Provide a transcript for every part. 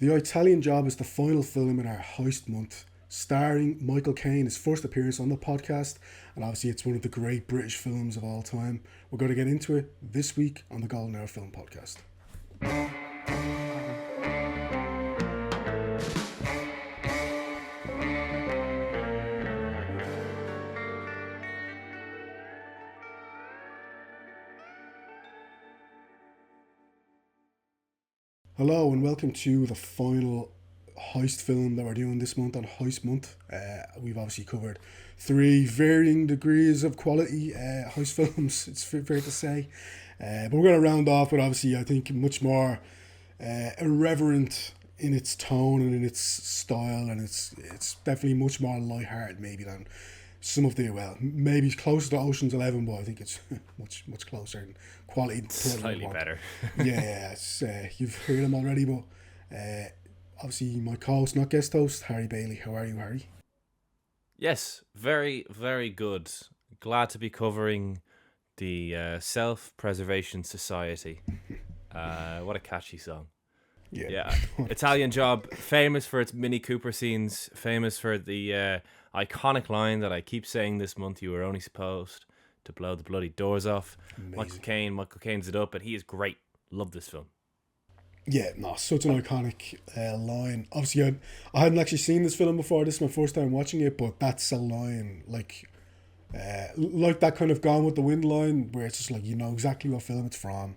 The Italian Job is the final film in our Heist month, starring Michael Caine, his first appearance on the podcast, and obviously it's one of the great British films of all time. We're going to get into it this week on the Golden Hour Film Podcast. Hello and welcome to the final Heist film that we're doing this month on Heist Month. We've obviously covered three varying degrees of quality Heist films, it's fair to say. But we're going to round off with obviously, I think, much more irreverent in its tone and in its style, and it's definitely much more lighthearted maybe than some of the, well, maybe closer to Ocean's 11, but I think it's much closer in quality. Slightly better. Yeah, it's, you've heard him already, but obviously my co-host, not guest host, Harry Bailey. How are you, Harry? Yes, very, very good. Glad to be covering the Self-Preservation Society. What a catchy song. Yeah. Italian Job, famous for its Mini Cooper scenes, famous for the iconic line that I keep saying this month: you were only supposed to blow the bloody doors off. Amazing. Michael Caine's it up, and he is great. Love this film. Yeah, no, such an iconic line. Obviously, I hadn't actually seen this film before. This is my first time watching it, but that's a line like that kind of Gone with the Wind line, where it's just like, you know exactly what film it's from,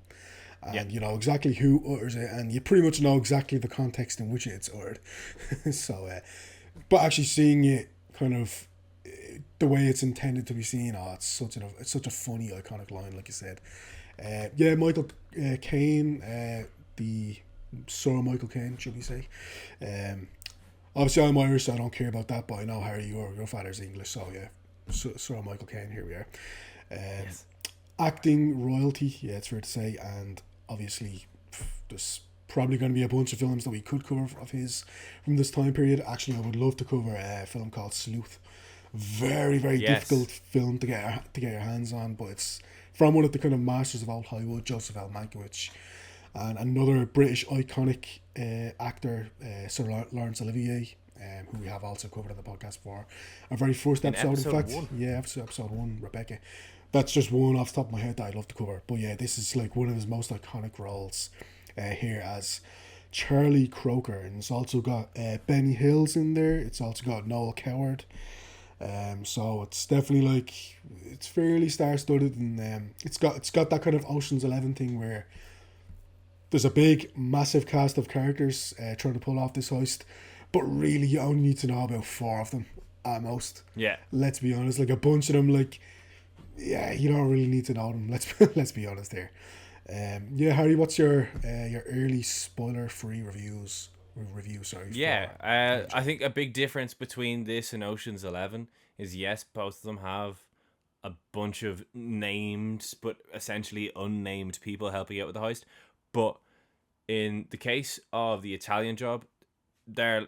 and you know exactly who utters it, and you pretty much know exactly the context in which it's uttered. So, but actually seeing it kind of the way it's intended to be seen, it's such a funny, iconic line, like you said. Michael Caine, the Sir Michael Caine, should we say? Obviously, I'm Irish, so I don't care about that. But I know, Harry, your father's English, so yeah, Sir Michael Caine. Here we are. Yes. Acting royalty, yeah, it's fair to say, and obviously, there's probably going to be a bunch of films that we could cover of his from this time period. Actually, I would love to cover a film called Sleuth. Very, very difficult film to get your hands on, but it's from one of the kind of masters of old Hollywood, Joseph L. Mankiewicz, and another British iconic actor, Sir Laurence Olivier, who we have also covered on the podcast for our very first episode. In fact, one. Yeah, episode 1, Rebecca. That's just one off the top of my head that I'd love to cover. But yeah, this is like one of his most iconic roles here as Charlie Croker, and it's also got Benny Hill's in there. It's also got Noel Coward. So it's definitely like, it's fairly star-studded, and it's got that kind of Ocean's 11 thing where there's a big, massive cast of characters trying to pull off this heist, but really you only need to know about 4 of them at most. Yeah. Let's be honest, like a bunch of them, like, yeah, you don't really need to know them. Let's be honest here. Harry, what's your early spoiler-free review? I think a big difference between this and Ocean's 11 is, yes, both of them have a bunch of named but essentially unnamed people helping out with the heist, but in the case of the Italian Job, they're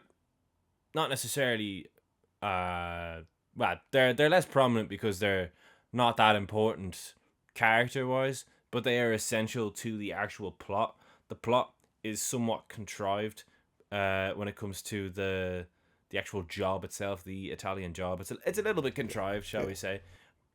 not necessarily they're less prominent because they're not that important character wise, but they are essential to the actual plot. The plot is somewhat contrived when it comes to the actual job itself, the Italian Job. It's a little bit contrived, shall we say,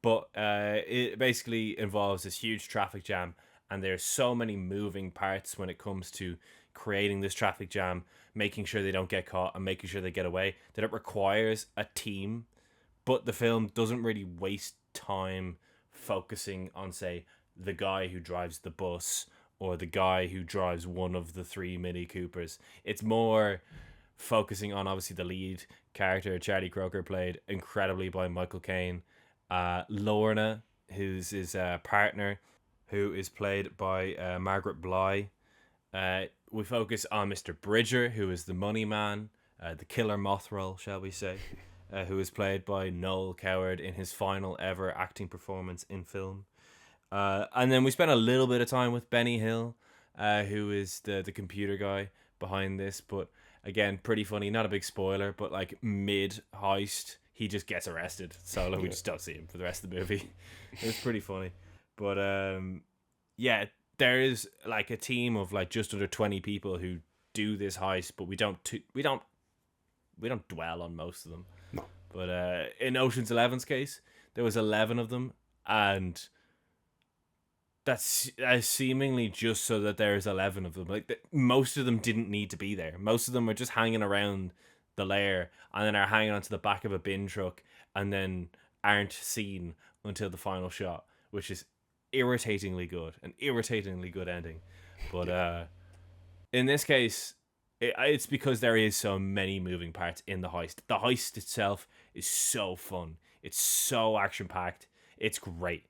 but it basically involves this huge traffic jam, and there's so many moving parts when it comes to creating this traffic jam, making sure they don't get caught and making sure they get away, that it requires a team. But the film doesn't really waste time focusing on, say, the guy who drives the bus or the guy who drives one of the 3 Mini Coopers. It's more focusing on, obviously, the lead character, Charlie Croker, played incredibly by Michael Caine. Lorna, who's his partner, who is played by Margaret Bly. We focus on Mr. Bridger, who is the money man, the killer Mothral, shall we say, who is played by Noel Coward in his final ever acting performance in film. And then we spent a little bit of time with Benny Hill, who is the computer guy behind this, but again, pretty funny. Not a big spoiler, but like mid heist, he just gets arrested. So we just don't see him for the rest of the movie. It's pretty funny. But yeah, there is like a team of like just under 20 people who do this heist, but we don't dwell on most of them. No. But in Ocean's 11's case, there was 11 of them, and that's seemingly just so that there's 11 of them. Like most of them didn't need to be there. Most of them are just hanging around the lair, and then are hanging onto the back of a bin truck, and then aren't seen until the final shot, which is irritatingly good, an irritatingly good ending. But in this case, it's because there is so many moving parts in the heist. The heist itself is so fun. It's so action packed. It's great.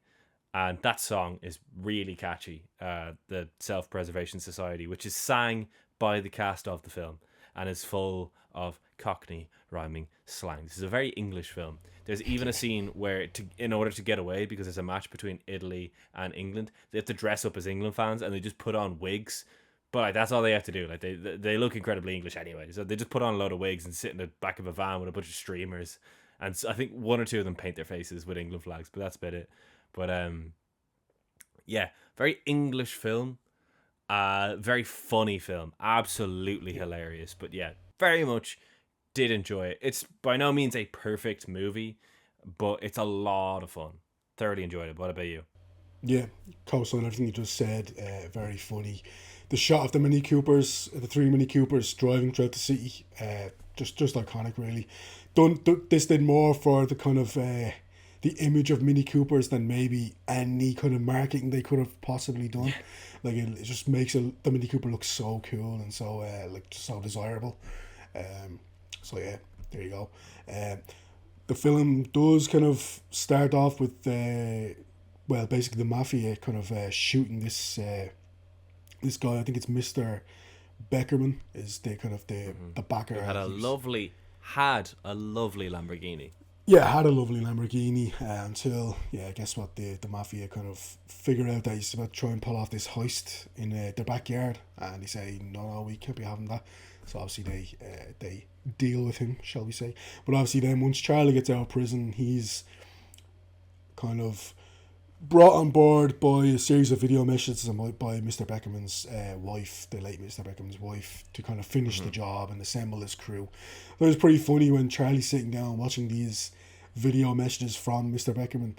And that song is really catchy. The Self-Preservation Society, which is sang by the cast of the film and is full of Cockney rhyming slang. This is a very English film. There's even a scene where, in order to get away, because there's a match between Italy and England, they have to dress up as England fans and they just put on wigs. But like, that's all they have to do. Like they look incredibly English anyway, so they just put on a load of wigs and sit in the back of a van with a bunch of streamers. And I think one or two of them paint their faces with England flags, but that's about it. But yeah, very English film, very funny film, absolutely hilarious. But yeah, very much did enjoy it. It's by no means a perfect movie, but it's a lot of fun. Thoroughly enjoyed it. What about you? Yeah, co-sign everything you just said. Very funny. The shot of the Mini Coopers, the 3 Mini Coopers driving throughout the city, just iconic, really. This did more for the kind of the image of Mini Coopers than maybe any kind of marketing they could have possibly done. Yeah. Like it just makes the Mini Cooper look so cool and so like so desirable. So yeah, there you go. The film does kind of start off with well, basically the mafia kind of shooting this guy. I think it's Mr. Beckerman is the kind of the backer. Had a lovely Lamborghini. Yeah, had a lovely Lamborghini until, yeah, guess what, the mafia kind of figure out that he's about to try and pull off this heist in their backyard, and they say, no, we can't be having that. So obviously they deal with him, shall we say. But obviously then once Charlie gets out of prison, he's kind of brought on board by a series of video messages by Mr. Beckerman's wife, the late Mr. Beckerman's wife, to kind of finish the job and assemble his crew. It was pretty funny when Charlie's sitting down watching these video messages from Mr. Beckerman.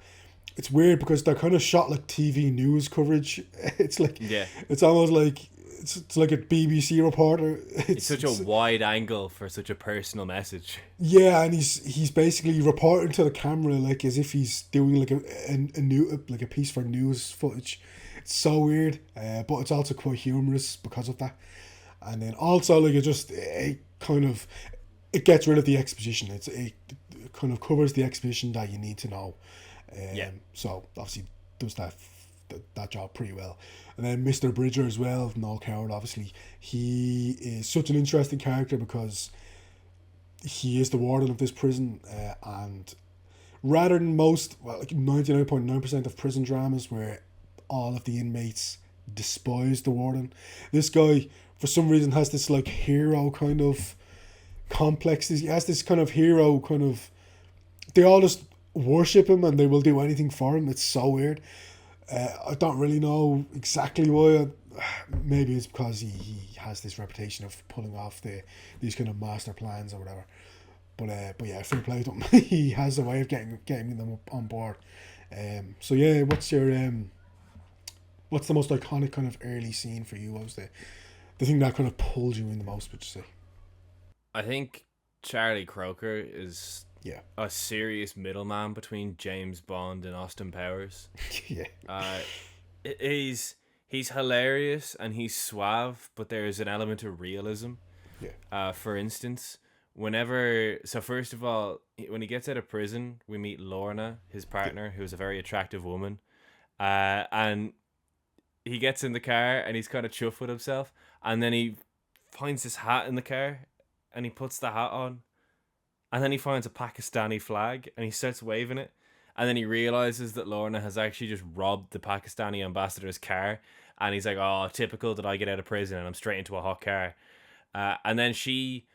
It's weird because they're kind of shot like TV news coverage. It's like, yeah, it's almost like it's like a BBC reporter. It's such a wide angle for such a personal message. Yeah, and he's basically reporting to the camera like as if he's doing like a piece for news footage. It's so weird, but it's also quite humorous because of that. And then also like it gets rid of the exposition. It kind of covers the exposition that you need to know. So obviously does that job pretty well. And then Mr. Bridger as well, Noel Coward, obviously, he is such an interesting character because he is the warden of this prison, and rather than most, well, like 99.9% of prison dramas where all of the inmates despise the warden, this guy for some reason has this like hero kind of complex. He has this kind of hero kind of, they all just worship him and they will do anything for him. It's so weird. I don't really know exactly why. Maybe it's because he has this reputation of pulling off these kind of master plans or whatever. But yeah, fair play to him. He has a way of getting them on board. So yeah, what's the most iconic kind of early scene for you? What was the thing that kind of pulled you in the most, would you say? I think Charlie Croker is a serious middleman between James Bond and Austin Powers. Yeah. He's hilarious and he's suave, but there is an element of realism. Yeah. For instance, first of all, when he gets out of prison, we meet Lorna, his partner, who's a very attractive woman. And he gets in the car and he's kind of chuffed with himself. And then he finds his hat in the car and he puts the hat on. And then he finds a Pakistani flag and he starts waving it. And then he realizes that Lorna has actually just robbed the Pakistani ambassador's car. And he's like, oh, typical that I get out of prison and I'm straight into a hot car. And then she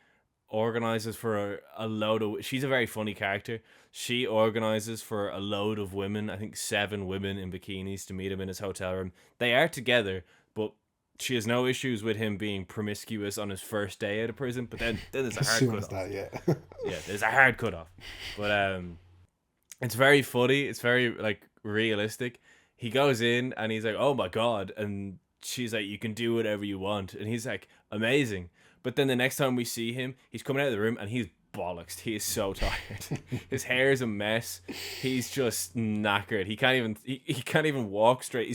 organizes for a load of... She's a very funny character. She organizes for a load of women, I think 7 women in bikinis, to meet him in his hotel room. They are together, but she has no issues with him being promiscuous on his first day out of prison, but then there's a As hard soon cut as off. that, yeah. Yeah, there's a hard cut off. But it's very funny. It's very like realistic. He goes in and he's like, "Oh my god," and she's like, "You can do whatever you want," and he's like, "Amazing." But then the next time we see him, he's coming out of the room and he's bollocksed. He is so tired. His hair is a mess. He's just knackered. He can't even walk straight.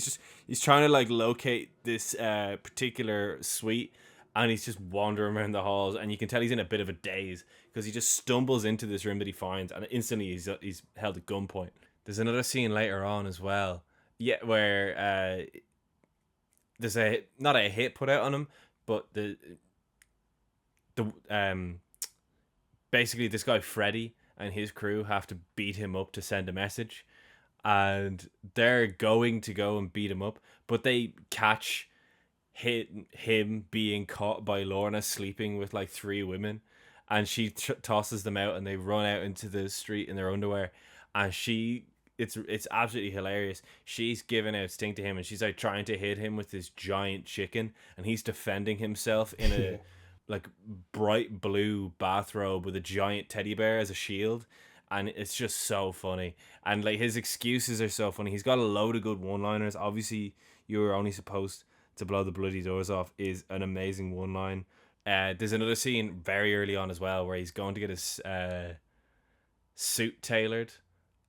He's trying to like locate this particular suite, and he's just wandering around the halls, and you can tell he's in a bit of a daze because he just stumbles into this room that he finds, and instantly he's held at gunpoint. There's another scene later on as well, yeah, where there's not a hit put out on him, but the basically this guy Freddy and his crew have to beat him up to send a message, and they're going to go and beat him up, but they catch him being caught by Lorna sleeping with like 3 women, and she tosses them out, and they run out into the street in their underwear, and it's absolutely hilarious. She's giving out stink to him, and she's like trying to hit him with this giant chicken, and he's defending himself in a like bright blue bathrobe with a giant teddy bear as a shield, and it's just so funny. And like his excuses are so funny. He's got a load of good one-liners. Obviously, you were only supposed to blow the bloody doors off is an amazing one-line. There's another scene very early on as well where he's going to get his suit tailored,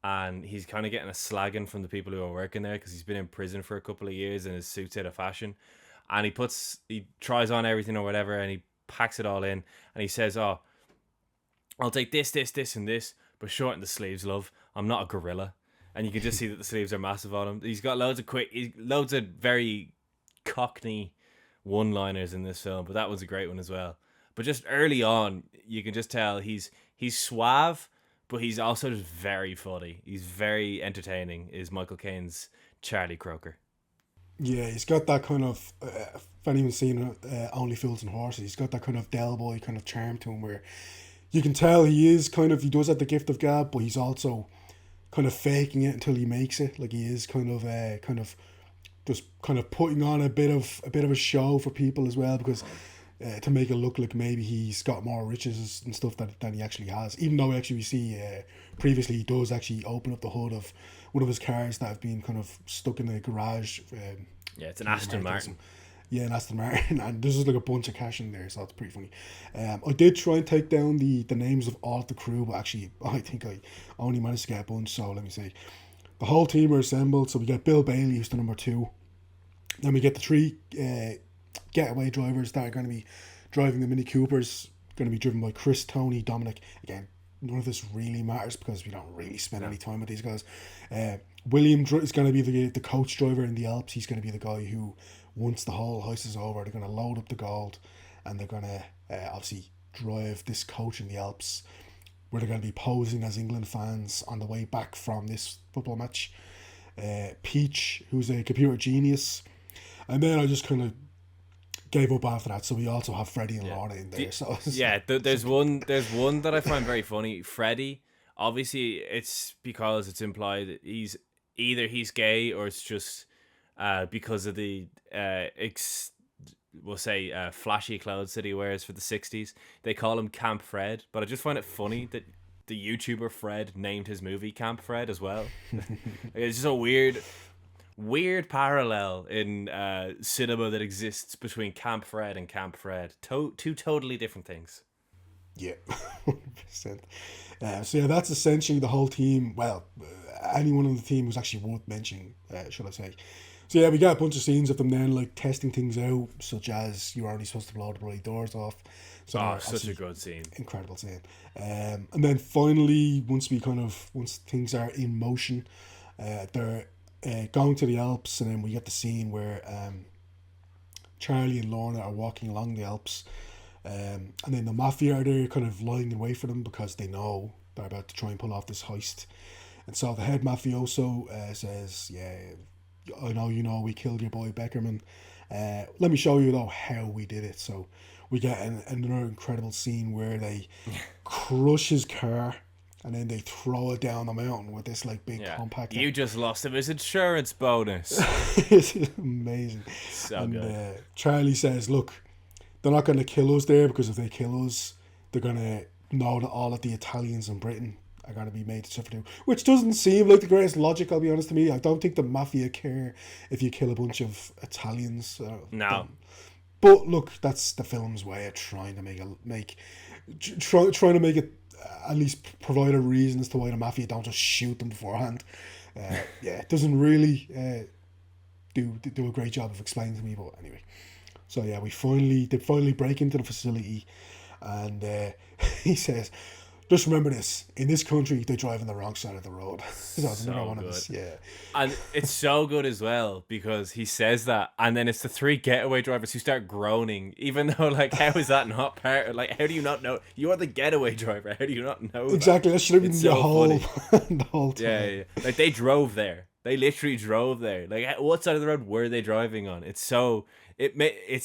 and he's kind of getting a slagging from the people who are working there because he's been in prison for a couple of years and his suit's out of fashion. And he tries on everything or whatever, and he packs it all in, and he says, "Oh, I'll take this, and this, but shorten the sleeves, love. I'm not a gorilla." And you can just see that the sleeves are massive on him. He's got loads of very Cockney one-liners in this film, but that one's a great one as well. But just early on, you can just tell he's suave, but he's also just very funny. He's very entertaining. Is Michael Caine's Charlie Croker. Yeah, he's got that kind of, if anyone's seen Only Fools and Horses, he's got that kind of Del Boy kind of charm to him where you can tell he does have the gift of gab, but he's also kind of faking it until he makes it. Like he is kind of just kind of putting on a bit of a show for people as well, because to make it look like maybe he's got more riches and stuff than he actually has. Even though actually we see previously he does actually open up the hood of one of his cars that have been kind of stuck in a garage. Yeah, it's an Aston Martin. Yeah, an Aston Martin, and there's just like a bunch of cash in there, so it's pretty funny. I did try and take down the names of all of the crew, but actually I think I only managed to get a bunch, so let me see. The whole team are assembled, so we get Bill Bailey, who's the number 2. Then we get the 3 getaway drivers that are going to be driving the Mini Coopers, going to be driven by Chris, Tony, Dominic. Again, none of this really matters because we don't really spend any time with these guys. William is going to be the coach driver in the Alps. He's going to be the guy who, once the whole heist is over, they're going to load up the gold, and they're going to obviously drive this coach in the Alps, where they're going to be posing as England fans on the way back from this football match. Peach, who's a computer genius, and then I just kind of gave up after that. So we also have Freddie and Lorna in there. There's one that I find very funny. Freddie, obviously, it's because it's implied that he's gay, or it's just because of the flashy clothes that he wears for the 60s. They call him Camp Fred, but I just find it funny that the YouTuber Fred named his movie Camp Fred as well. It's just a weird parallel in cinema that exists between Camp Fred and Camp Fred. Two totally different things. Yeah, 100%. So yeah, that's essentially the whole team. Well, anyone on the team who's actually worth mentioning, should I say. So yeah, we got a bunch of scenes of them then like testing things out, such as you're only supposed to blow the bloody doors off. So such a good scene. Incredible scene. And then finally, once things are in motion, they're going to the Alps, and then we get the scene where Charlie and Lorna are walking along the Alps, and then the mafia are there kind of lying in wait for them because they know they're about to try and pull off this heist. And so the head mafioso says, "Yeah, I know you know we killed your boy Beckerman. Let me show you though how we did it." So we get another incredible scene where they crush his car, and then they throw it down the mountain with this like big Yeah. compactor. You just lost him his insurance bonus. It's amazing. So And good. Charlie says, look, they're not going to kill us there, because if they kill us, they're going to know that all of the Italians in Britain are going to be made to suffer too. Which doesn't seem like the greatest logic, I'll be honest to me. I don't think the mafia care if you kill a bunch of Italians. No. But look, that's the film's way of trying to trying to make it at least provide a reason as to why the mafia don't just shoot them beforehand. Yeah, it doesn't really do a great job of explaining to me, but anyway. So yeah, they finally break into the facility, and he says, just remember this: in this country, they drive on the wrong side of the road. That's another one of this, yeah. And it's so good as well, because he says that, and then it's the three getaway drivers who start groaning, even though, like, how is that not part? Like, how do you not know? You are the getaway driver. How do you not know? Exactly. That should have been It's the so whole funny. the whole time. Yeah. Like, they drove there. They literally drove there. Like, what side of the road were they driving on? It's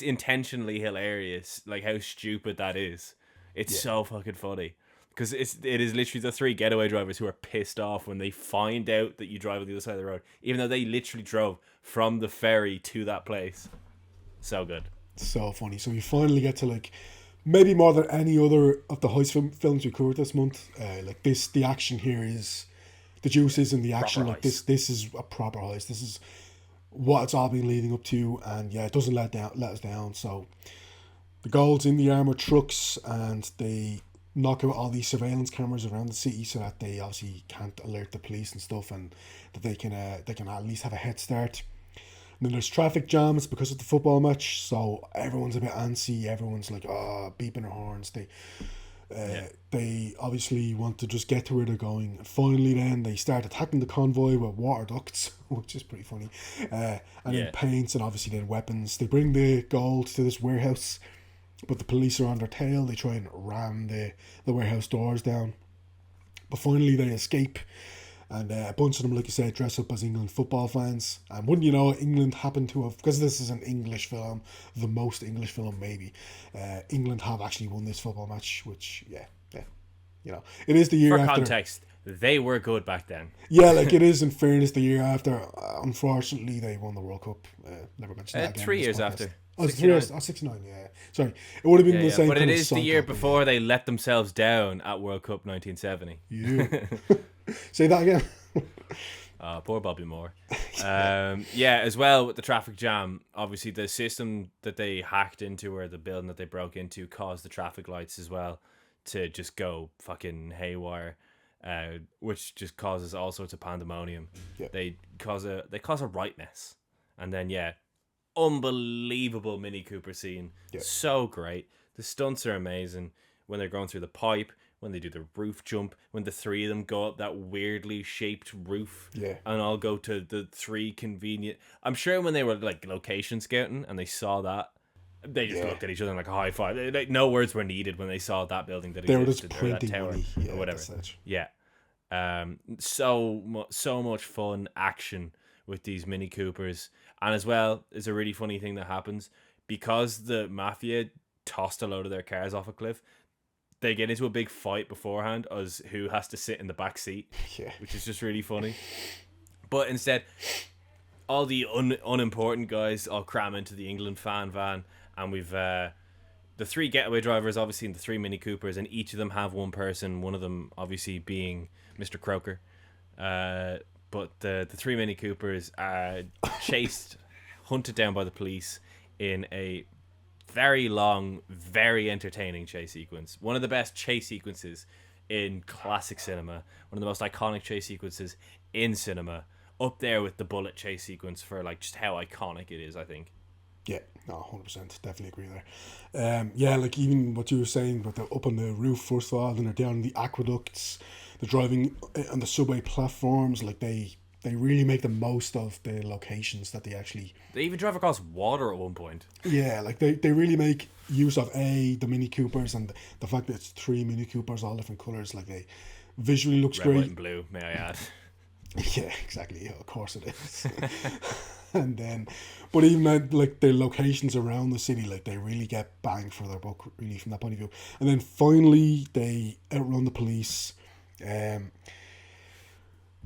intentionally hilarious, like how stupid that is. It's so fucking funny. Because it is literally the three getaway drivers who are pissed off when they find out that you drive on the other side of the road, even though they literally drove from the ferry to that place. So good. So funny. So we finally get to, like, maybe more than any other of the heist films we covered this month. Like this, the action here is, the juice is in the action. Proper Like heist. this is a proper heist. This is what it's all been leading up to, and yeah, it doesn't let us down. So the gold's in the armored trucks, and they knock out all these surveillance cameras around the city so that they obviously can't alert the police and stuff, and that they can at least have a head start. And then there's traffic jams because of the football match, so everyone's a bit antsy. Everyone's like, beeping their horns. They obviously want to just get to where they're going. And finally, then they start attacking the convoy with water ducts, which is pretty funny. And then paints, and obviously then weapons. They bring the gold to this warehouse, but the police are on their tail. They try and ram the warehouse doors down. But finally they escape, and a bunch of them, like you said, dress up as England football fans. And wouldn't you know, England happened to have, because this is an English film, the most English film maybe, England have actually won this football match, which, yeah, you know, it is the year For after. context, they were good back then. Yeah, like it is, in fairness, the year after. Unfortunately, they won the World Cup. Never mentioned that again. 3 in this years podcast. after. Oh, it's 3 years. 69, yeah. Sorry. It would have been the same. But it kind of is the song year company, before they let themselves down at World Cup 1970. Yeah. Say that again. Poor Bobby Moore. As well with the traffic jam, obviously the system that they hacked into, or the building that they broke into, caused the traffic lights as well to just go fucking haywire, which just causes all sorts of pandemonium. Yeah. They cause a right mess, and then unbelievable Mini Cooper scene. Yeah. So great. The stunts are amazing when they're going through the pipe, when they do the roof jump, when the three of them go up that weirdly shaped roof, and all go to the three convenient. I'm sure when they were like location scouting and they saw that, they just looked at each other and like a high five. Like, no words were needed when they saw that building that They were existed, just or that printing tower, money. Yeah, or whatever. Yeah. So much fun action with these Mini Coopers. And as well, it's a really funny thing that happens because the mafia tossed a load of their cars off a cliff. They get into a big fight beforehand as who has to sit in the back seat, which is just really funny. But instead, all the unimportant guys all cram into the England fan van, and we've the three getaway drivers, obviously, and the three Mini Coopers, and each of them have one person, one of them obviously being Mr. Croker. But the three Mini Coopers are hunted down by the police in a very long, very entertaining chase sequence. One of the best chase sequences in classic cinema. One of the most iconic chase sequences in cinema. Up there with the bullet chase sequence for like just how iconic it is, I think. Yeah, no, 100%. Definitely agree there. Like even what you were saying about the up on the roof, first of all, then they're down the aqueducts, they're driving on the subway platforms, like they really make the most of the locations that they actually... They even drive across water at one point. Yeah, like they really make use of the Mini Coopers, and the fact that it's three Mini Coopers, all different colours, like they visually looks Red, great. white and blue, may I add. Yeah, exactly. Yeah, of course it is. And then, but even like the locations around the city, like they really get bang for their buck, really, from that point of view. And then finally, they outrun the police. Um,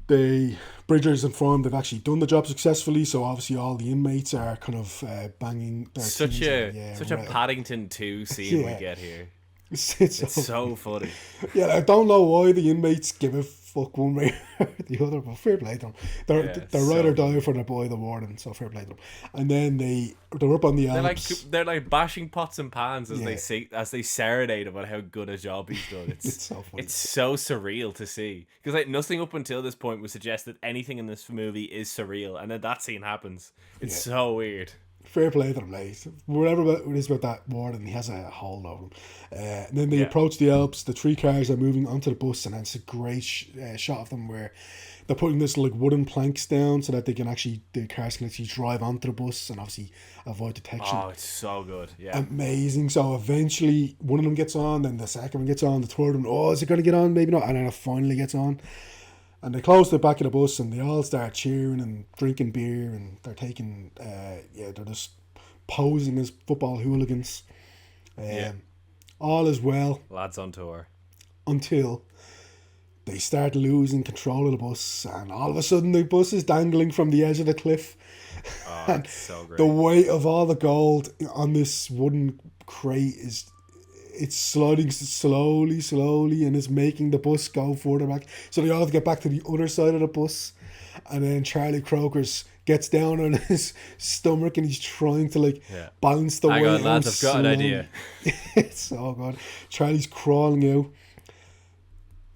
they Bridger's informed they've actually done the job successfully, so obviously all the inmates are kind of banging their Such teeth. a Yeah, such a right. Paddington 2 scene we Yeah, get here. it's so It's so funny. funny. Yeah, I don't know why the inmates give a fuck one way or the other, but fair play to them. Yeah, They're ride so or die funny. for their boy, the warden, so fair play to them. And then they're up on the Alps. They're like bashing pots and pans as they Yeah, sing, as they serenade about how good a job he's done. it's so funny. It's so surreal to see, because like nothing up until this point would suggest that anything in this movie is surreal, and then that scene happens. It's Yeah, so weird. fair play to them, like whatever it is about that warden, he has a hold over him. And then they Yeah. approach the Alps. The three cars are moving onto the bus, and it's a great shot of them where they're putting this like wooden planks down so that the cars can actually drive onto the bus and obviously avoid detection. Oh, it's so good. Yeah. Amazing. So eventually one of them gets on, then the second one gets on, the third one, oh, is it going to get on? Maybe not. And then it finally gets on. And they close the back of the bus and they all start cheering and drinking beer and they're taking, they're just posing as football hooligans. Yeah. All is well Lads on tour. until they start losing control of the bus and all of a sudden the bus is dangling from the edge of the cliff. Oh, And it's so great. the weight of all the gold on this wooden crate it's sliding slowly and it's making the bus go further back. So they all have to get back to the other side of the bus. And then Charlie Croker's gets down on his stomach and he's trying to like Yeah. balance the Hang weight on, lads, out I've got an slowly. idea. It's so good. Charlie's crawling out.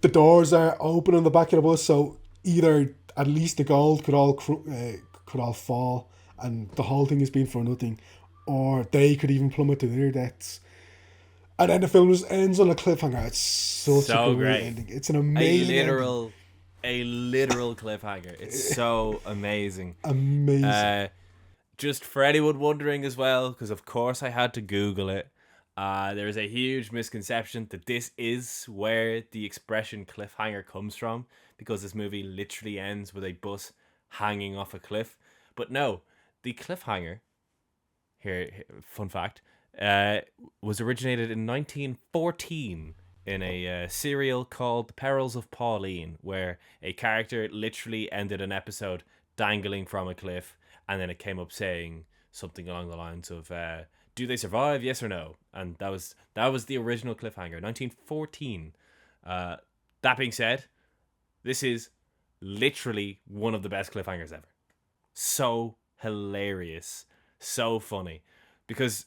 The doors are open on the back of the bus, so either at least the gold could all fall, and the whole thing has been for nothing, or they could even plummet to their deaths. And then the film just ends on a cliffhanger. It's such So a great great. ending. It's an A amazing literal cliffhanger. It's so amazing. ending. Amazing. Just for anyone wondering as well, because of course I had to Google it. There is a huge misconception that this is where the expression cliffhanger comes from, because this movie literally ends with a bus hanging off a cliff. But no, the cliffhanger, fun fact, was originated in 1914 in a serial called The Perils of Pauline, where a character literally ended an episode dangling from a cliff, and then it came up saying something along the lines of, do they survive, yes or no? And that was the original cliffhanger, 1914. That being said, this is literally one of the best cliffhangers ever. So hilarious, so funny, because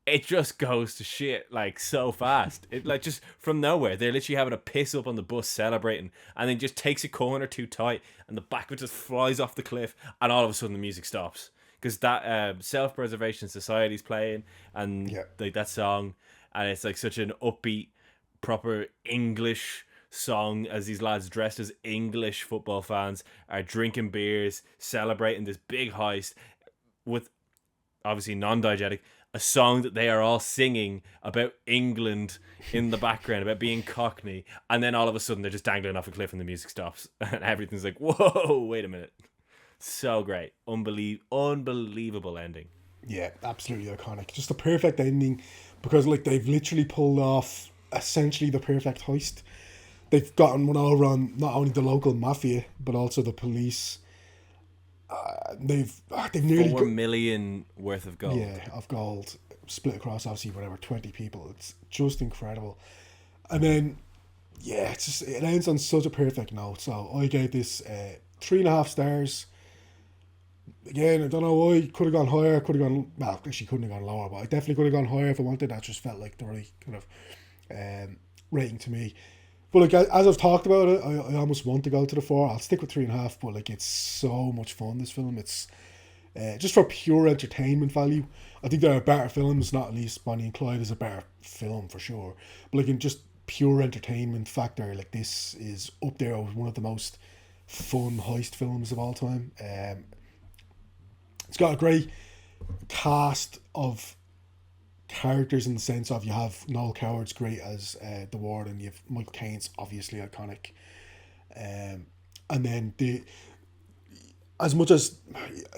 it just goes to shit like so fast. It like just from nowhere, they're literally having a piss up on the bus celebrating, and then just takes a corner too tight, and the back of it just flies off the cliff, and all of a sudden the music stops because that Self-Preservation Society's playing, and Yeah. like that song, and it's like such an upbeat, proper English song as these lads dressed as English football fans are drinking beers, celebrating this big heist with obviously non-diegetic, a song that they are all singing about England in the background, about being Cockney, and then all of a sudden they're just dangling off a cliff and the music stops and everything's like, whoa, wait a minute. So great. Unbelievable ending. Yeah, absolutely iconic. Just the perfect ending, because like they've literally pulled off essentially the perfect heist. They've gotten one over on not only the local mafia but also the police. They've nearly 4 million worth of gold. of gold split across obviously whatever 20 people. It's just incredible. And then it ends on such a perfect note. So I gave this 3.5 stars. Again, I don't know why. Could have gone higher. Could have gone, well, actually couldn't have gone lower, but I definitely could have gone higher if I wanted. That just felt like the right kind of rating to me. But like as I've talked about it, I almost want to go to the 4. I'll stick with 3.5. But like it's so much fun. This film, it's just for pure entertainment value. I think there are better films. Not least Bonnie and Clyde is a better film for sure. But like in just pure entertainment factor, like this is up there with one of the most fun heist films of all time. It's got a great cast of characters in the sense of you have Noel Coward's great as the warden, you have Michael Caine's obviously iconic, and then as much as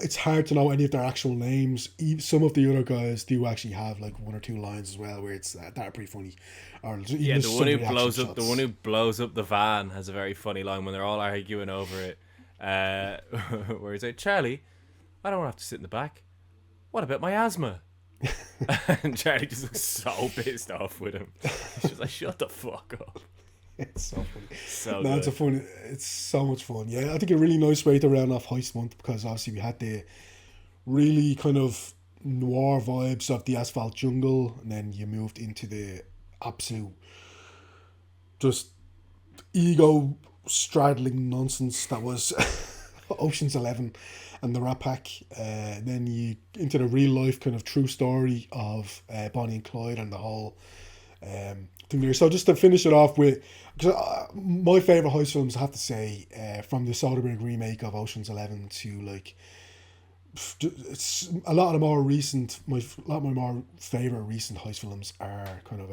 it's hard to know any of their actual names, some of the other guys do actually have like one or two lines as well where it's that are pretty funny, or even Yeah, just some reaction the one shots. who blows up the van has a very funny line when they're all arguing over it. Where he's like, Charlie, I don't want to have to sit in the back. What about my asthma? And Charlie just looks so pissed off with him. He's just like, shut the fuck up. It's so funny. So No, good. it's so much fun. Yeah, I think a really nice way to round off Heist Month, because obviously we had the really kind of noir vibes of the Asphalt Jungle, and then you moved into the absolute just ego straddling nonsense that was Ocean's 11 and the Rat Pack. Then you into the real life kind of true story of Bonnie and Clyde and the whole thing there. So just to finish it off with, because my favourite heist films, I have to say, from the Soderbergh remake of Ocean's 11 to like, it's a lot of the more recent, a lot of my more favourite recent heist films are kind of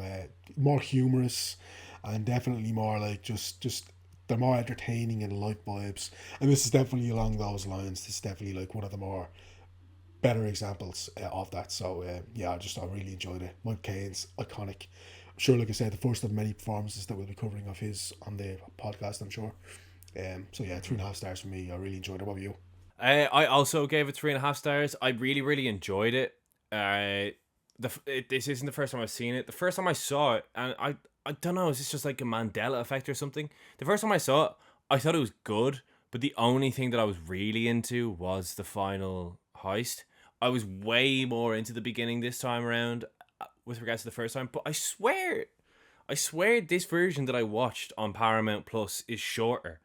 more humorous and definitely more like just they're more entertaining and light vibes. And this is definitely along those lines. This is definitely like one of the more better examples of that. So yeah, I really enjoyed it. Mike Caine's iconic. I'm sure, like I said, the first of many performances that we'll be covering of his on the podcast, I'm sure. So yeah, 3.5 stars for me. I really enjoyed it. What about you? I also gave it 3.5 stars. I really, really enjoyed it. This isn't the first time I've seen it. The first time I saw it, and I don't know, is this just like a Mandela effect or something? The first time I saw it, I thought it was good, but the only thing that I was really into was the final heist. I was way more into the beginning this time around with regards to the first time, but I swear this version that I watched on Paramount Plus is shorter.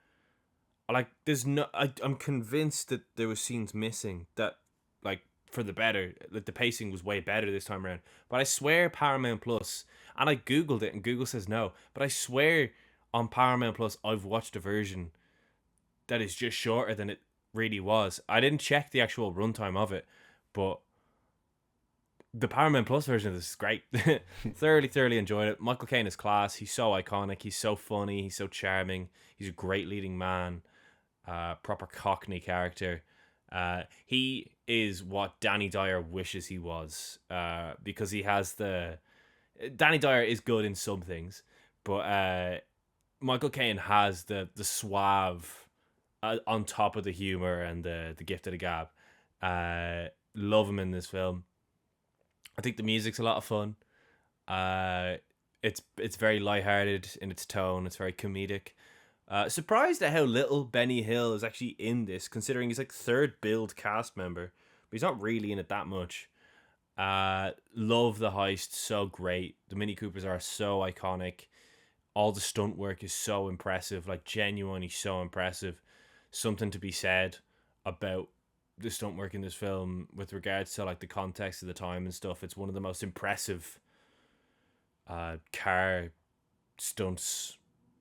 Like, there's no, I'm convinced that there was scenes missing that, like, for the better, like the pacing was way better this time around. But I swear Paramount Plus, and I googled it and Google says no, but I swear on Paramount Plus I've watched a version that is just shorter than it really was. I didn't check the actual runtime of it, but the Paramount Plus version of this is great. Thoroughly enjoyed it. Michael Caine is class. He's so iconic. He's so funny. He's so charming. He's a great leading man. Proper Cockney character. He is what Danny Dyer wishes he was. Because he has the... Danny Dyer is good in some things, but Michael Caine has the suave on top of the humor and the gift of the gab. Love him in this film. I think the music's a lot of fun. It's very lighthearted in its tone. It's very comedic. Surprised at how little Benny Hill is actually in this, considering he's like third billed cast member, but he's not really in it that much. Love the heist, so great. The Mini Coopers are so iconic. All the stunt work is so impressive, like genuinely so impressive. Something to be said about the stunt work in this film with regards to like the context of the time and stuff. It's one of the most impressive car stunts.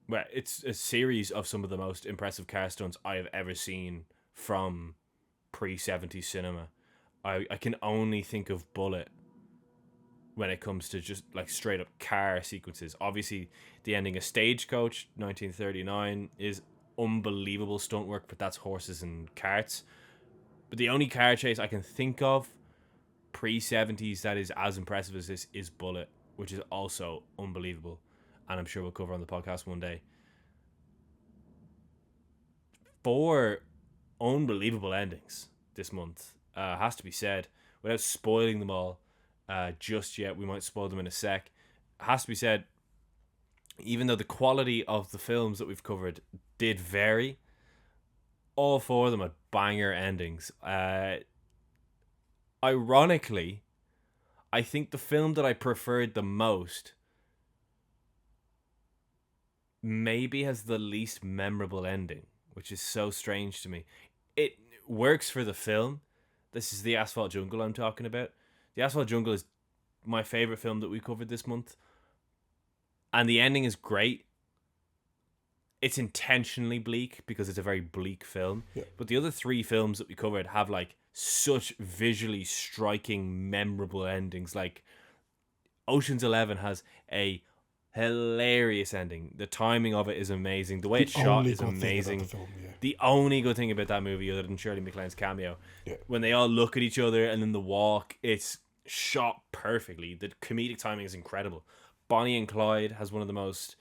Well, it's a series of some of the most impressive car stunts I have ever seen from pre-70s cinema. I can only think of Bullet when it comes to just like straight up car sequences. Obviously, the ending of Stagecoach 1939 is unbelievable stunt work, but that's horses and carts. But the only car chase I can think of pre-70s that is as impressive as this is Bullet, which is also unbelievable, and I'm sure we'll cover on the podcast one day. 4 unbelievable endings this month, has to be said, without spoiling them all just yet. We might spoil them in a sec. Has to be said, even though the quality of the films that we've covered did vary, all 4 of them had banger endings. Ironically, I think the film that I preferred the most maybe has the least memorable ending, which is so strange to me. It works for the film. This is the Asphalt Jungle I'm talking about. The Asphalt Jungle is my favorite film that we covered this month, and the ending is great. It's intentionally bleak because it's a very bleak film. Yeah. But the other 3 films that we covered have like such visually striking, memorable endings. Like Ocean's 11 has a Hilarious ending. The timing of it is amazing. The way The it's shot only is good thing about the amazing. film, yeah. The only good thing about that movie, other than Shirley MacLaine's cameo, Yeah. when they all look at each other and then the walk, it's shot perfectly. The comedic timing is incredible. Bonnie and Clyde has one of the most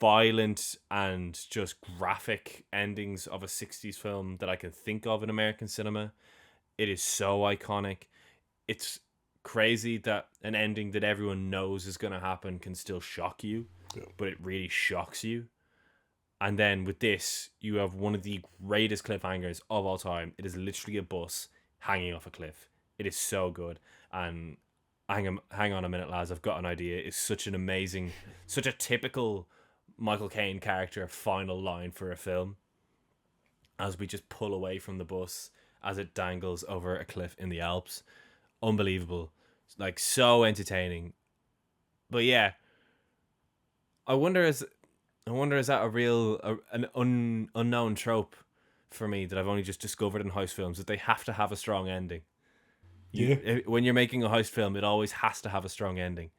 violent and just graphic endings of a 60s film that I can think of in American cinema. It is so iconic. It's crazy that an ending that everyone knows is going to happen can still shock you, Yeah. but it really shocks you. And then with this, you have one of the greatest cliffhangers of all time. It is literally a bus hanging off a cliff. It is so good. And hang on a minute, lads. I've got an idea. It's such an amazing, such a typical Michael Caine character final line for a film. As we just pull away from the bus as it dangles over a cliff in the Alps. Unbelievable. Like, so entertaining. But yeah, I wonder is that a real an unknown trope for me that I've only just discovered in heist films, that they have to have a strong ending. When you're making a heist film, it always has to have a strong ending.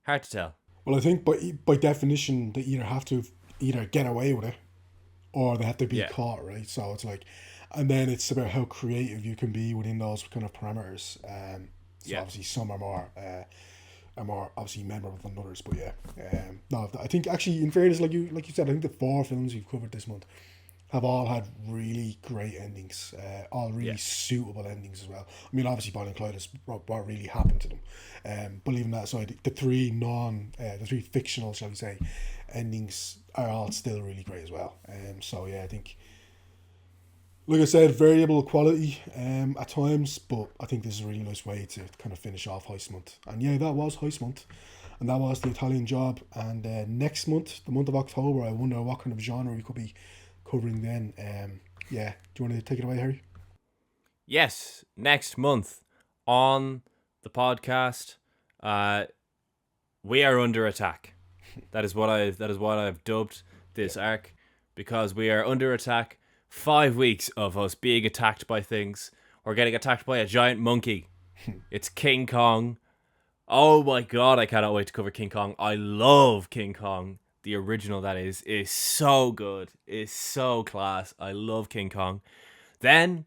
Hard to tell. Well, I think by definition, they either have to either get away with it or they have to be caught, right? So it's like, and then it's about how creative you can be within those kind of parameters. So obviously some are more obviously memorable than others, but no, I think actually, in fairness, like you said, I think the 4 films we've covered this month have all had really great endings, all really suitable endings as well. I mean, obviously, Bonnie and Clyde is what really happened to them. But leaving that aside, the three fictional, shall we say, endings are all still really great as well. So yeah, I think, like I said, variable quality at times, but I think this is a really nice way to kind of finish off Heist Month. And yeah, that was Heist Month, and that was The Italian Job. And next month, the month of October, I wonder what kind of genre we could be covering then. Do you want to take it away, Harry? Yes, next month on the podcast, we are under attack. That is what I've dubbed this arc, because we are under attack. 5 weeks of us being attacked by things. We're getting attacked by a giant monkey. It's King Kong. Oh my god, I cannot wait to cover King Kong. I love King Kong. The original, that is so good. It's so class. I love King Kong. Then,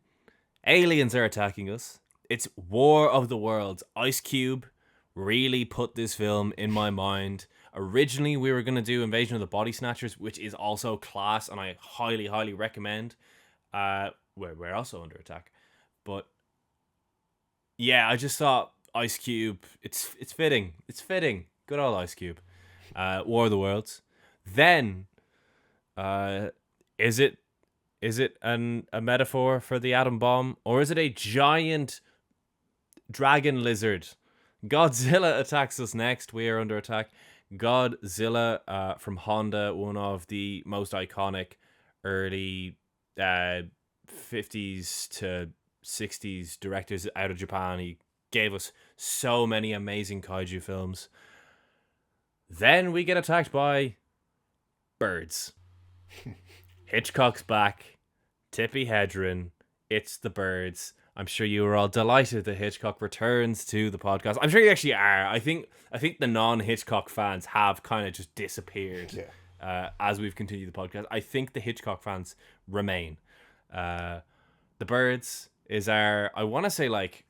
aliens are attacking us. It's War of the Worlds. Ice Cube really put this film in my mind. Originally, we were going to do Invasion of the Body Snatchers, which is also class, and I highly, highly recommend. We're also under attack. But, yeah, I just thought Ice Cube, it's fitting. It's fitting. Good old Ice Cube. War of the Worlds. Then, is it a metaphor for the atom bomb, or is it a giant dragon lizard? Godzilla attacks us next. We are under attack. Godzilla from Honda, one of the most iconic early 50s to 60s directors out of Japan. He gave us so many amazing kaiju films. Then we get attacked by birds. Hitchcock's back. Tippi Hedren. It's the birds. I'm sure you were all delighted that Hitchcock returns to the podcast. I'm sure you actually are. I think the non-Hitchcock fans have kind of just disappeared as we've continued the podcast. I think the Hitchcock fans remain. The Birds is our, I want to say, like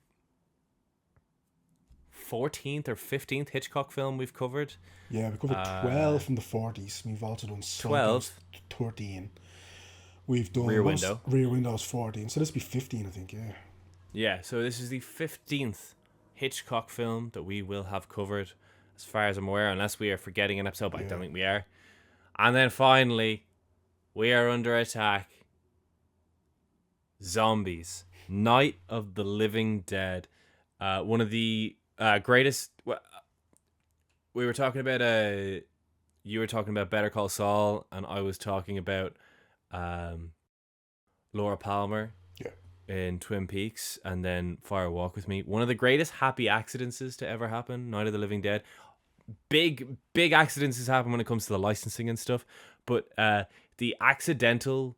14th or 15th Hitchcock film we've covered. Yeah, we covered 12 from the 40s. We've also done 12. 13. We've done Rear Window. Rear Window's 14. So this would be 15, I think, Yeah, so this is the 15th Hitchcock film that we will have covered, as far as I'm aware, unless we are forgetting an episode, but I don't think we are. And then finally, we are under attack. Zombies. Night of the Living Dead. One of the greatest... We were talking about... you were talking about Better Call Saul, and I was talking about Laura Palmer in Twin Peaks, and then Fire Walk With Me. One of the greatest happy accidents to ever happen, Night of the Living Dead. Big accidents happen when it comes to the licensing and stuff, but the accidental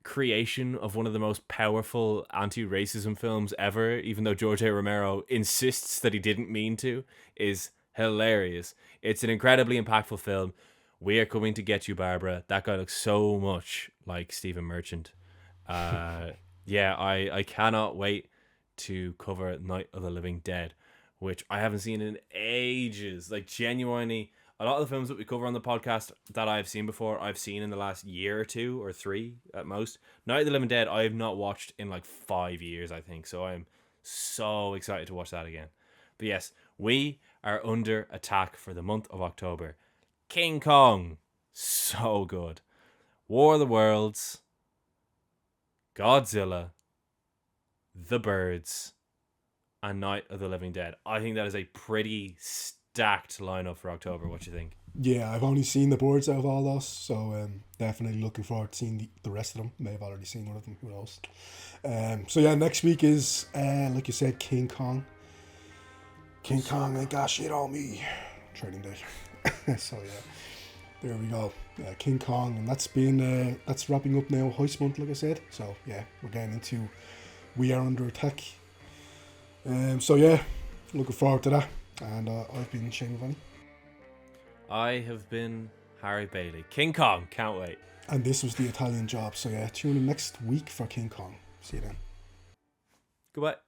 creation of one of the most powerful anti-racism films ever, even though George A. Romero insists that he didn't mean to, is hilarious. It's an incredibly impactful film. We Are Coming to Get You, Barbara. That guy looks so much like Stephen Merchant. Yeah, I cannot wait to cover Night of the Living Dead, which I haven't seen in ages. Like, genuinely, a lot of the films that we cover on the podcast that I've seen before, I've seen in the last year or two or three at most. Night of the Living Dead, I have not watched in like 5 years, I think. So I'm so excited to watch that again. But yes, we are under attack for the month of October. King Kong, so good. War of the Worlds, Godzilla, The Birds, and Night of the Living Dead. I think that is a pretty stacked lineup for October. What do you think? Yeah, I've only seen the birds out of all those, so definitely looking forward to seeing the rest of them. May have already seen one of them, who knows. So yeah, next week is, like you said, King Kong. King Kong ain't got shit on me. Trading day. So yeah, there we go. King Kong, and that's wrapping up now. Heist month, like I said. So yeah, we're getting into We Are Under Attack. So yeah, looking forward to that. And I've been Shane Vanny. I have been Harry Bailey. King Kong, can't wait. And this was the Italian Job. So yeah, tune in next week for King Kong. See you then. Goodbye.